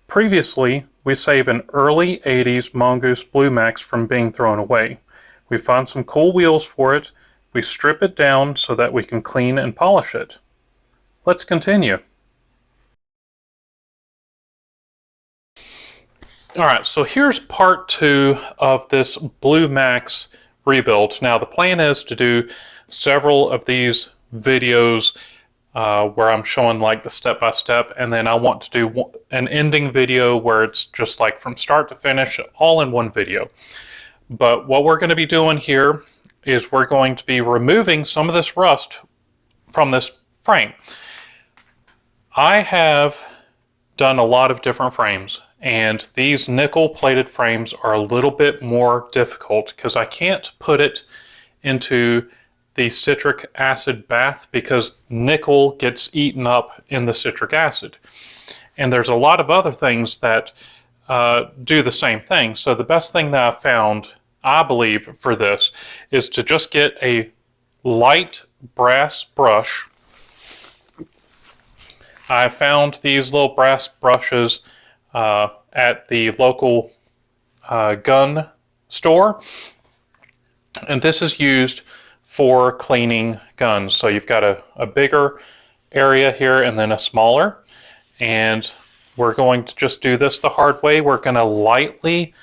Previously, we saved an early 80s Mongoose Blue Max from being thrown away. We found some cool wheels for it. We strip it down so that we can clean and polish it. Let's continue. Alright, so here's part 2 of this Blue Max rebuild. Now the plan is to do several of these videos where I'm showing like the step-by-step, and then I want to do an ending video where it's just like from start to finish all in one video. But what we're going to be doing here is we're going to be removing some of this rust from this frame. I have done a lot of different frames, and these nickel plated frames are a little bit more difficult because I can't put it into the citric acid bath because nickel gets eaten up in the citric acid. And there's a lot of other things that do the same thing. So the best thing that I found, I believe, for this is to just get a light brass brush. I found these little brass brushes at the local gun store, and this is used for cleaning guns. So you've got a bigger area here and then a smaller, and we're going to just do this the hard way. We're going to lightly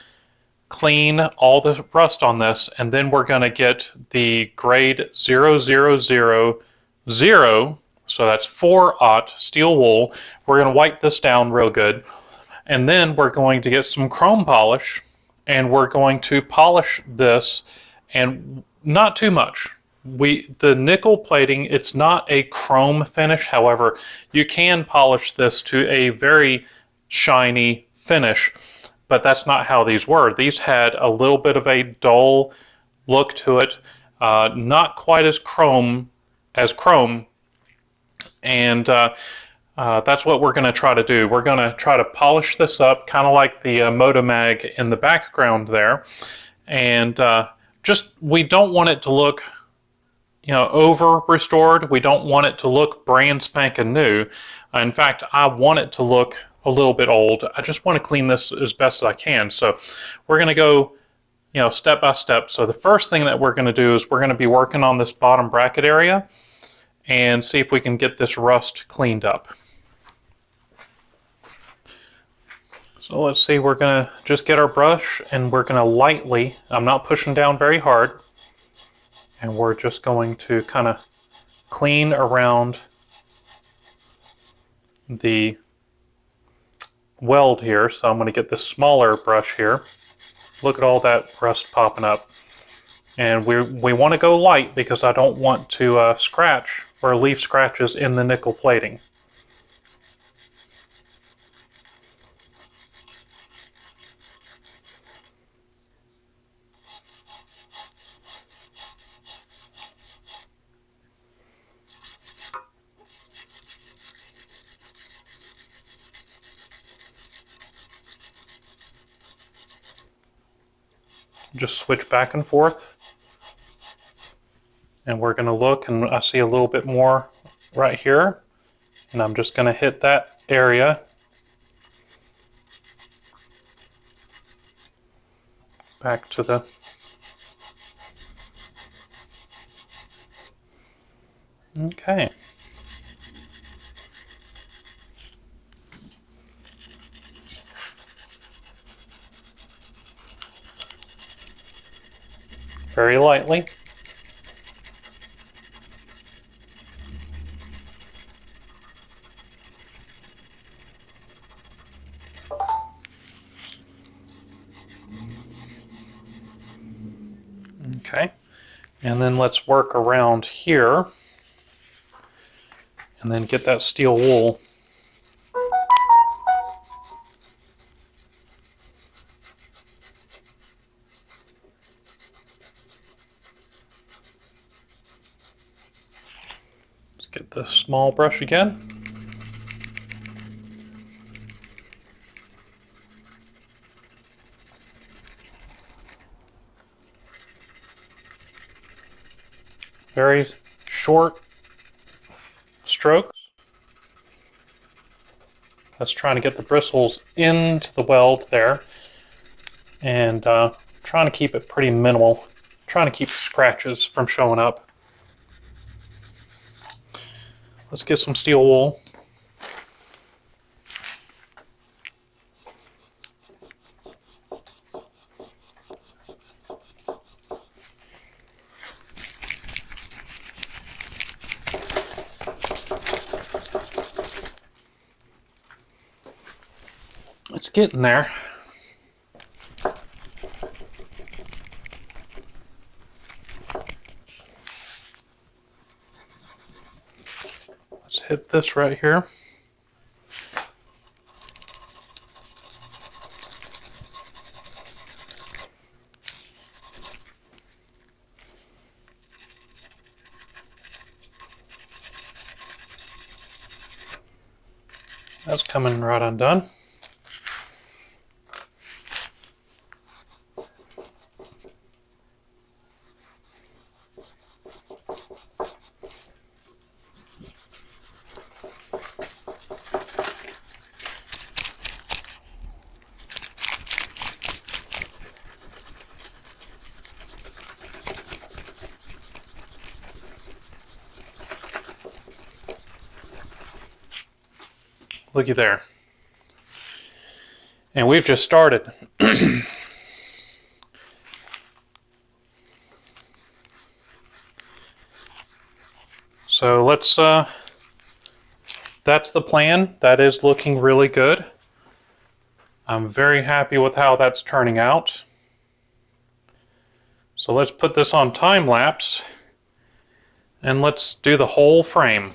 clean all the rust on this, and then we're going to get the grade 0000, so that's 4/0 steel wool. We're going to wipe this down real good, and then we're going to get some chrome polish, and we're going to polish this, and not too much. The nickel plating, it's not a chrome finish. However, you can polish this to a very shiny finish, but that's not how these were. These had a little bit of a dull look to it, not quite as chrome, and that's what we're going to try to do. We're going to try to polish this up, kind of like the Motomag in the background there, and we don't want it to look, over restored. We don't want it to look brand spanking new. In fact, I want it to look a little bit old. I just want to clean this as best as I can. So we're going to go, step by step. So the first thing that we're going to do is we're going to be working on this bottom bracket area and see if we can get this rust cleaned up. So let's see, we're going to just get our brush and we're going to lightly, I'm not pushing down very hard, and we're just going to kind of clean around the weld here. So I'm going to get this smaller brush here. Look at all that rust popping up. And we want to go light because I don't want to scratch or leave scratches in the nickel plating. Just switch back and forth, and we're going to look, and I see a little bit more right here, and I'm just going to hit that area. Back to the okay. Very lightly. Okay, and then let's work around here and then get that steel wool. Let's get the small brush again. Very short strokes. That's trying to get the bristles into the weld there, and trying to keep it pretty minimal, trying to keep scratches from showing up. Let's get some steel wool. It's getting there. Let's hit this right here. That's coming right undone. Looky there. And we've just started. So let's, that's the plan. That is looking really good. I'm very happy with how that's turning out. So let's put this on time lapse and let's do the whole frame.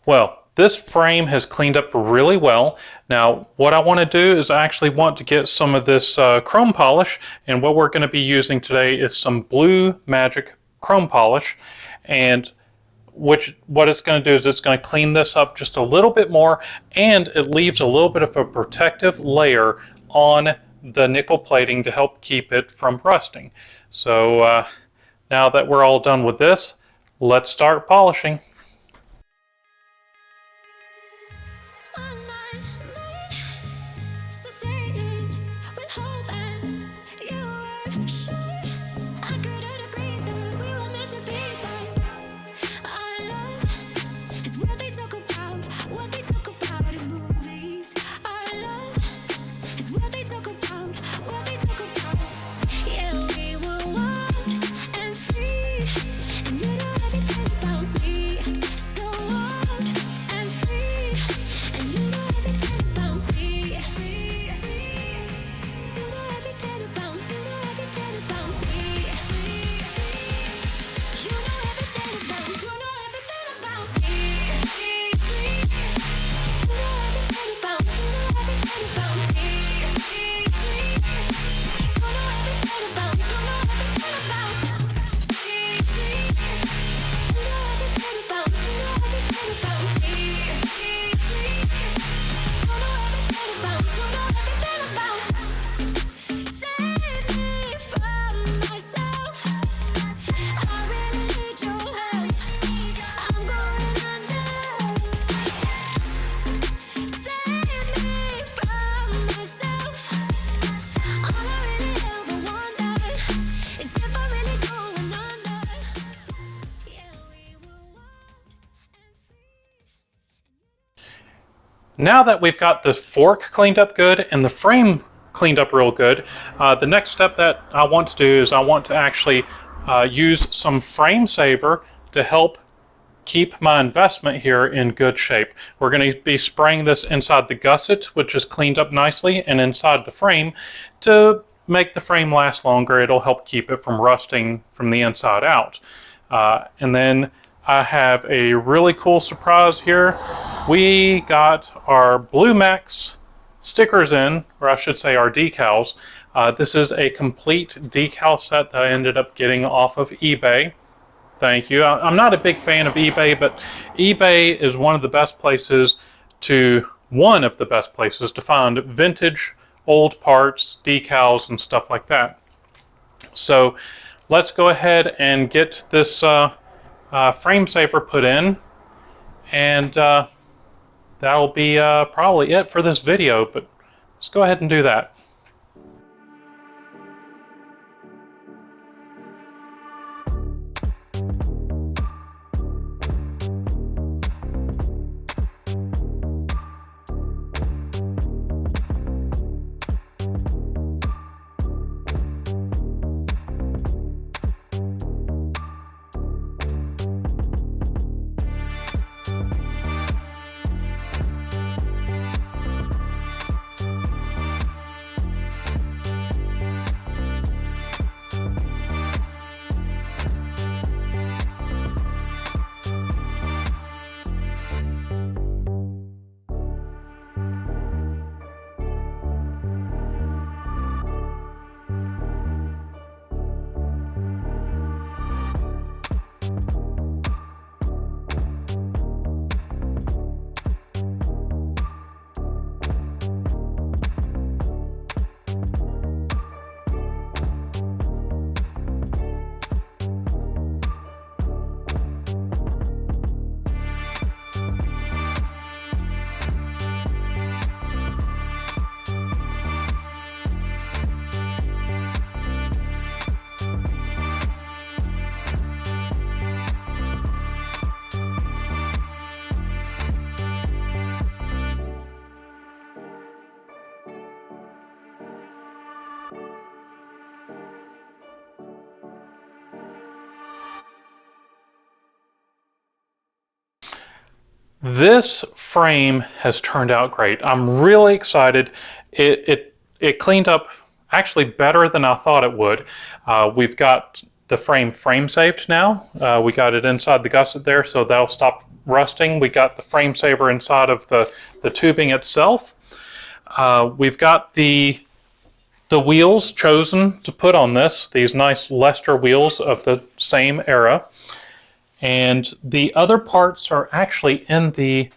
Well, this frame has cleaned up really well. Now, what I want to do is I actually want to get some of this chrome polish, and what we're going to be using today is some Blue Magic chrome polish, and what it's going to do is it's going to clean this up just a little bit more, and it leaves a little bit of a protective layer on the nickel plating to help keep it from rusting. So now that we're all done with this, let's start polishing. Now that we've got the fork cleaned up good and the frame cleaned up real good, the next step that I want to do is I want to actually use some frame saver to help keep my investment here in good shape. We're going to be spraying this inside the gusset, which is cleaned up nicely, and inside the frame to make the frame last longer. It'll help keep it from rusting from the inside out. And then I have a really cool surprise here. We got our Blue Max stickers in, or I should say our decals. This is a complete decal set that I ended up getting off of eBay. Thank you. I'm not a big fan of eBay, but eBay is one of the best places to find vintage old parts, decals, and stuff like that. So let's go ahead and get this frame saver put in, and that'll be probably it for this video, but let's go ahead and do that. This frame has turned out great. I'm really excited. It cleaned up actually better than I thought it would. We've got the frame saved now. We got it inside the gusset there, so that'll stop rusting. We got the frame saver inside of the tubing itself. We've got the wheels chosen to put on this, these nice Lester wheels of the same era. And the other parts are actually in the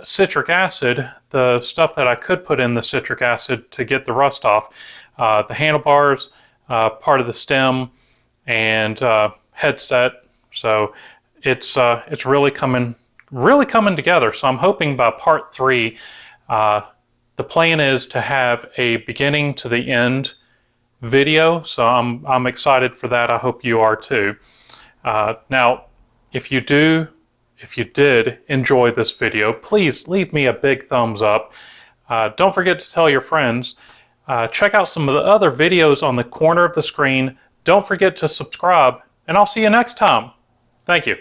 citric acid, the stuff that I could put in the citric acid to get the rust off. The handlebars, part of the stem, and headset. So it's really coming together. So I'm hoping by part 3, the plan is to have a beginning to the end video. So I'm excited for that. I hope you are too. Now, if you did enjoy this video, please leave me a big thumbs up. Don't forget to tell your friends. Check out some of the other videos on the corner of the screen. Don't forget to subscribe, and I'll see you next time. Thank you.